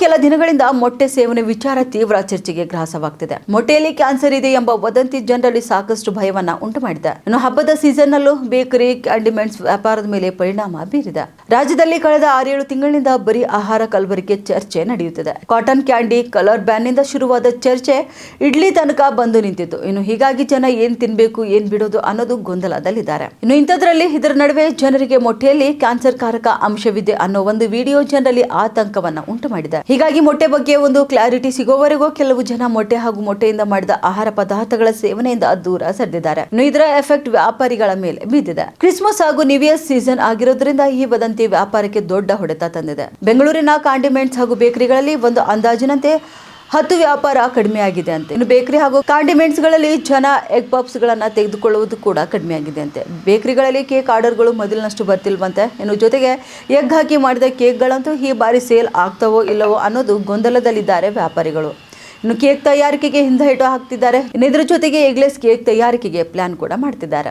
ಕೆಲ ದಿನಗಳಿಂದ ಮೊಟ್ಟೆ ಸೇವನೆ ವಿಚಾರ ತೀವ್ರ ಚರ್ಚೆಗೆ ಗ್ರಾಸವಾಗ್ತಿದೆ. ಮೊಟ್ಟೆಯಲ್ಲಿ ಕ್ಯಾನ್ಸರ್ ಇದೆ ಎಂಬ ವದಂತಿ ಜನರಲ್ಲಿ ಸಾಕಷ್ಟು ಭಯವನ್ನ ಉಂಟು ಮಾಡಿದೆ. ಇನ್ನು ಹಬ್ಬದ ಸೀಸನ್ ನಲ್ಲೂ ಬೇಕರಿ ಕ್ಯಾಂಡಿಮೆಂಟ್ಸ್ ವ್ಯಾಪಾರದ ಮೇಲೆ ಪರಿಣಾಮ ಬೀರಿದೆ. ರಾಜ್ಯದಲ್ಲಿ ಕಳೆದ 6-7 ತಿಂಗಳಿನಿಂದ ಬರೀ ಆಹಾರ ಕಲಬೆರಕೆ ಚರ್ಚೆ ನಡೆಯುತ್ತಿದೆ. ಕಾಟನ್ ಕ್ಯಾಂಡಿ ಕಲರ್ ಬ್ಯಾನ್ ನಿಂದ ಶುರುವಾದ ಚರ್ಚೆ ಇಡ್ಲಿ ತನಕ ಬಂದು ನಿಂತಿತ್ತು. ಇನ್ನು ಹೀಗಾಗಿ ಜನ ಏನ್ ತಿನ್ಬೇಕು ಏನ್ ಬಿಡೋದು ಅನ್ನೋದು ಗೊಂದಲದಲ್ಲಿದ್ದಾರೆ. ಇನ್ನು ಇಂಥದ್ರಲ್ಲಿ ಇದರ ನಡುವೆ ಜನರಿಗೆ ಮೊಟ್ಟೆಯಲ್ಲಿ ಕ್ಯಾನ್ಸರ್ ಕಾರಕ ಅಂಶವಿದೆ ಅನ್ನೋ ಒಂದು ವಿಡಿಯೋ ಜನರಲ್ಲಿ ಆತಂಕವನ್ನ ಉಂಟು ಮಾಡಿದೆ. ಹೀಗಾಗಿ ಮೊಟ್ಟೆ ಬಗ್ಗೆ ಒಂದು ಕ್ಲಾರಿಟಿ ಸಿಗೋವರೆಗೂ ಕೆಲವು ಜನ ಮೊಟ್ಟೆ ಹಾಗೂ ಮೊಟ್ಟೆಯಿಂದ ಮಾಡಿದ ಆಹಾರ ಪದಾರ್ಥಗಳ ಸೇವನೆಯಿಂದ ದೂರ ಸರಿದಿದ್ದಾರೆ. ಇನ್ನು ಇದರ ಎಫೆಕ್ಟ್ ವ್ಯಾಪಾರಿಗಳ ಮೇಲೆ ಬಿದ್ದಿದೆ. ಕ್ರಿಸ್ಮಸ್ ಹಾಗೂ ನ್ಯೂ ಇಯರ್ ಸೀಸನ್ ಆಗಿರೋದ್ರಿಂದ ಈ ವದಂತಿ ವ್ಯಾಪಾರಕ್ಕೆ ದೊಡ್ಡ ಹೊಡೆತ ತಂದಿದೆ. ಬೆಂಗಳೂರಿನ ಕಾಂಡಿಮೆಂಟ್ಸ್ ಹಾಗೂ ಬೇಕರಿಗಳಲ್ಲಿ ಒಂದು ಅಂದಾಜಿನಂತೆ 10 ವ್ಯಾಪಾರ ಕಡಿಮೆಯಾಗಿದೆ ಅಂತೆ. ಇನ್ನು ಬೇಕರಿ ಹಾಗೂ ಕಾಂಡಿಮೆಂಟ್ಸ್ ಗಳಲ್ಲಿ ಜನ ಎಗ್ ಪಪ್ಸ್ ಗಳನ್ನ ತೆಗೆದುಕೊಳ್ಳುವುದು ಕೂಡ ಕಡಿಮೆಯಾಗಿದೆ ಅಂತೆ. ಬೇಕರಿಗಳಲ್ಲಿ ಕೇಕ್ ಆರ್ಡರ್ಗಳು ಮೊದಲಿನಷ್ಟು ಬರ್ತಿಲ್ವಂತೆ. ಇನ್ನು ಜೊತೆಗೆ ಎಗ್ ಹಾಕಿ ಮಾಡಿದ ಕೇಕ್ಗಳಂತೂ ಈ ಬಾರಿ ಸೇಲ್ ಆಗ್ತವೋ ಇಲ್ಲವೋ ಅನ್ನೋದು ಗೊಂದಲದಲ್ಲಿದ್ದಾರೆ ವ್ಯಾಪಾರಿಗಳು. ಇನ್ನು ಕೇಕ್ ತಯಾರಿಕೆಗೆ ಹಿಂದೇಟು ಹಾಕ್ತಿದ್ದಾರೆ. ಇನ್ನು ಇದರ ಜೊತೆಗೆ ಎಗ್ಲೆಸ್ ಕೇಕ್ ತಯಾರಿಕೆಗೆ ಪ್ಲಾನ್ ಕೂಡ ಮಾಡ್ತಿದ್ದಾರೆ.